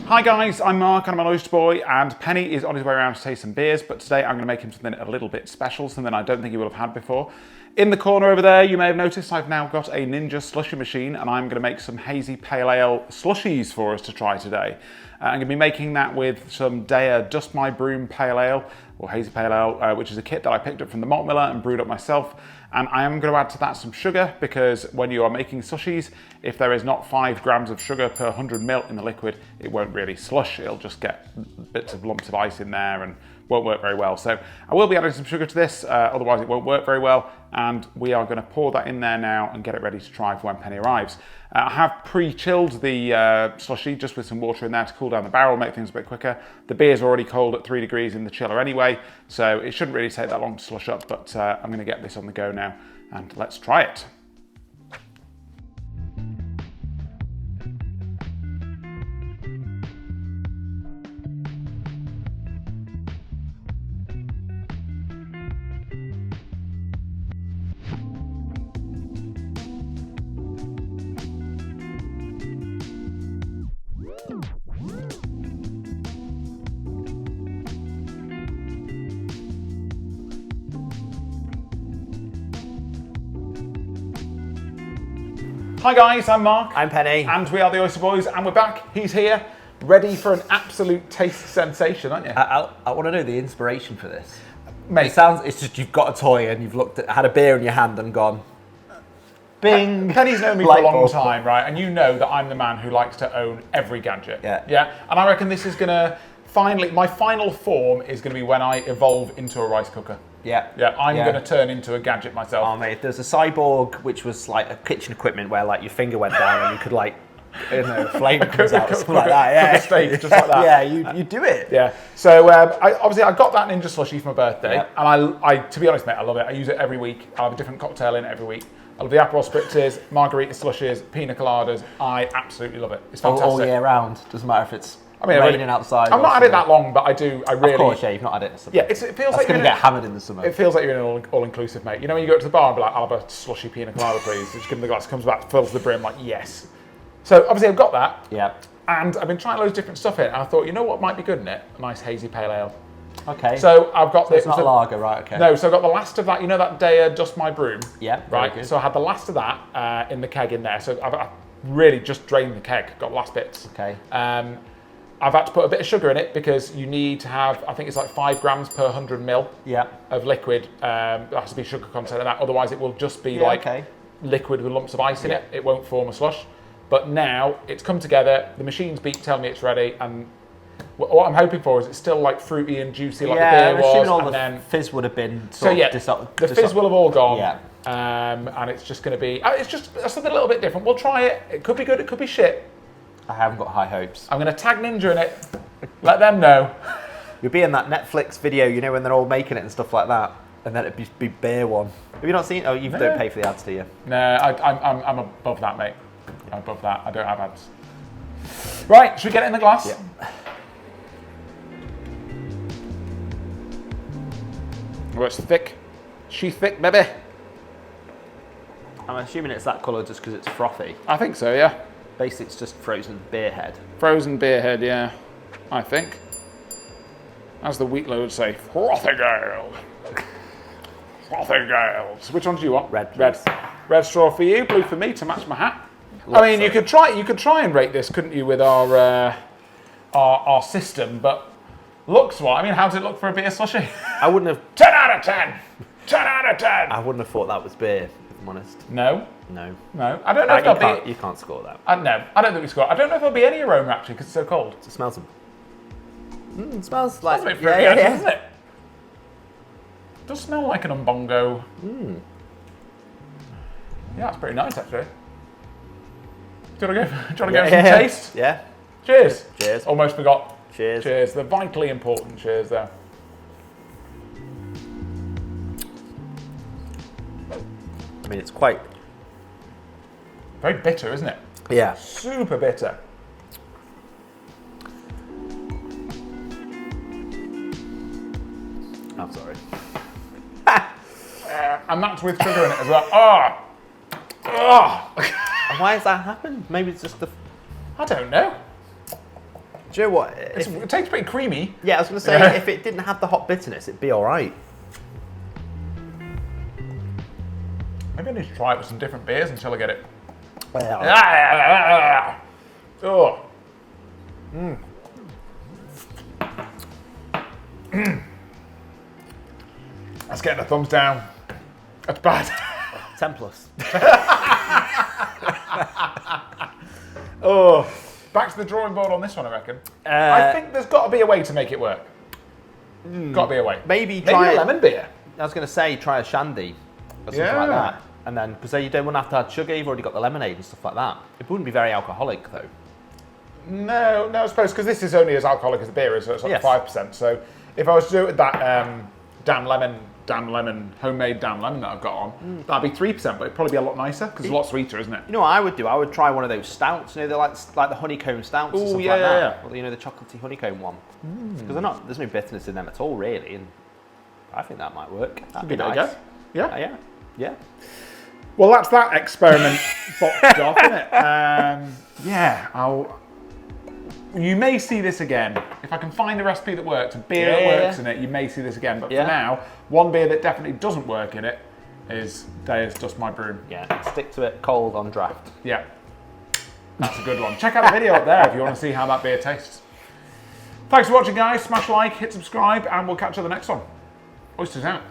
Hi guys, I'm Mark and I'm an oyster boy, and Penny is on his way around to taste some beers, but today I'm going to make him something a little bit special, something I don't think he will have had before. In the corner over there, you may have noticed I've now got a Ninja SLUSHi Machine, and I'm going to make some Hazy Pale Ale slushies for us to try today. I'm going to be making that with some Daya Dust My Broom Pale Ale, or Hazy Pale Ale, which is a kit that I picked up from the malt miller and brewed up myself. And I am going to add to that some sugar, because when you are making slushies, if there is not 5 grams of sugar per 100 ml in the liquid, it won't really slush. It'll just get bits of lumps of ice in there and won't work very well. So I will be adding some sugar to this, otherwise it won't work very well. And we are going to pour that in there now and get it ready to try for when Penny arrives. I have pre-chilled the slushie just with some water in there to cool down the barrel, make things a bit quicker. The beer's already cold at 3 degrees in the chiller anyway, so it shouldn't really take that long to slush up, but I'm going to get this on the go now and let's try it. Hi guys, I'm Mark. I'm Penny. And we are the Oyster Boys, and we're back. He's here, ready for an absolute taste sensation, aren't you? I want to know the inspiration for this. Mate, It's just you've got a toy and you've had a beer in your hand and gone, bing. Penny's known me for a long time, right? And you know that I'm the man who likes to own every gadget. Yeah. And I reckon this is going to my final form is going to be when I evolve into a rice cooker. Yeah. I'm going to turn into a gadget myself. Oh mate, there's a cyborg which was like a kitchen equipment where like your finger went down and you could like, flame comes out or something like that. Yeah, cook a steak just like that. Yeah, you do it. Yeah. So I got that Ninja SLUSHi for my birthday, and I to be honest, mate, I love it. I use it every week. I have a different cocktail in it every week. I love the Aperol spritzes, margarita slushies, pina coladas. I absolutely love it. It's fantastic. All year round. Doesn't matter if it's raining really, outside. I've not had it that long, but I really. Of course, yeah, you've not had it in the summer. Yeah, it feels like you're going to get hammered in the summer. It feels like you're in an all-inclusive, mate. You know when you go to the bar and be like, I'll have a slushy pina colada, please. Just give them the glass, comes back, fills the brim, like, yes. So obviously I've got that. Yeah. And I've been trying loads of different stuff in it, and I thought, you know what might be good in it? A nice hazy pale ale. Okay. So I've got this. It's not a lager, right? Okay. No, so I've got the last of that. You know that Daya Dust My Broom? Yeah. Right. Good. So I had the last of that in the keg in there. So I've really just drained the keg. Got the last bits. Okay. I've had to put a bit of sugar in it because you need to have, I think it's like 5 grams per 100 ml of liquid. There has to be sugar content in that. Otherwise, it will just be liquid with lumps of ice in it. It won't form a slush. But now it's come together. The machine's beep telling me it's ready, and what I'm hoping for is it's still like fruity and juicy like the beer was. Assuming all the fizz would have been the fizz will have all gone. Yeah. And it's just going to be, it's just something a little bit different. We'll try it. It could be good. It could be shit. I haven't got high hopes. I'm going to tag Ninja in it. Let them know. You'll be in that Netflix video, you know, when they're all making it and stuff like that, and then it'd be beer one. Have you not seen? Oh, you don't pay for the ads, do you? No, I'm above that, mate. I'm above that. I don't have ads. Right, should we get it in the glass? Yeah. Oh, it's thick. She thick, baby. I'm assuming it's that colour just because it's frothy. I think so, yeah. Basically, it's just frozen beer head. Frozen beer head, yeah. I think. As the Wheatlow would say, frothy gale. Frothy gales. Which one do you want? Red, please. Red straw for you, blue for me to match my hat. I mean, you could try and rate this, couldn't you, with our system, but looks-wise, I mean, how does it look for a beer slushie? I wouldn't have... 10 out of 10! 10 out of 10! I wouldn't have thought that was beer, if I'm honest. No? No. I don't know if there'll be... You can't score that. No, I don't think we score. I don't know if there'll be any aroma, actually, because it's so cold. It smells... it smells like... It smells a bit fruity, actually, doesn't it? It does smell like an umbongo. Yeah, it's pretty nice, actually. Do you want to go for some taste? Yeah. Cheers. Cheers. Almost forgot. Cheers. Cheers. The vitally important cheers there. I mean, it's quite... Very bitter, isn't it? Yeah. Super bitter. I'm sorry. And that's with sugar in it as well. Oh! Oh! And why has that happened? Maybe it's just the... I don't know. Do you know what? It tastes pretty creamy. Yeah, I was going to say, if it didn't have the hot bitterness, it'd be all right. Maybe I need to try it with some different beers until I get it. Well, Oh. That's getting a thumbs down. That's bad. 10 plus. Oh. Back to the drawing board on this one, I reckon. I think there's got to be a way to make it work. Got to be a way. Maybe Maybe try a lemon beer. I was going to say, try a shandy or something like that. And then, because you don't want to have to add sugar, you've already got the lemonade and stuff like that. It wouldn't be very alcoholic, though. No, I suppose, because this is only as alcoholic as the beer is, so it's like 5%. So if I was to do it with that damn lemon, homemade damn lemon that I've got on, that'd be 3%, but it'd probably be a lot nicer, because it's a lot sweeter, isn't it? You know what I would do? I would try one of those stouts, you know, they're like the honeycomb stouts or something like that. Or, you know, the chocolatey honeycomb one. Because there's no bitterness in them at all, really, and I think that might work. That'd be nice. Yeah. Well, that's that experiment boxed off, isn't it? You may see this again. If I can find a recipe that works, a beer that works in it, you may see this again. But for now, one beer that definitely doesn't work in it is Deya's Dust My Broom. Yeah, stick to it cold on draft. Yeah, that's a good one. Check out the video up there if you want to see how that beer tastes. Thanks for watching, guys. Smash like, hit subscribe, and we'll catch you on the next one. Oysters out.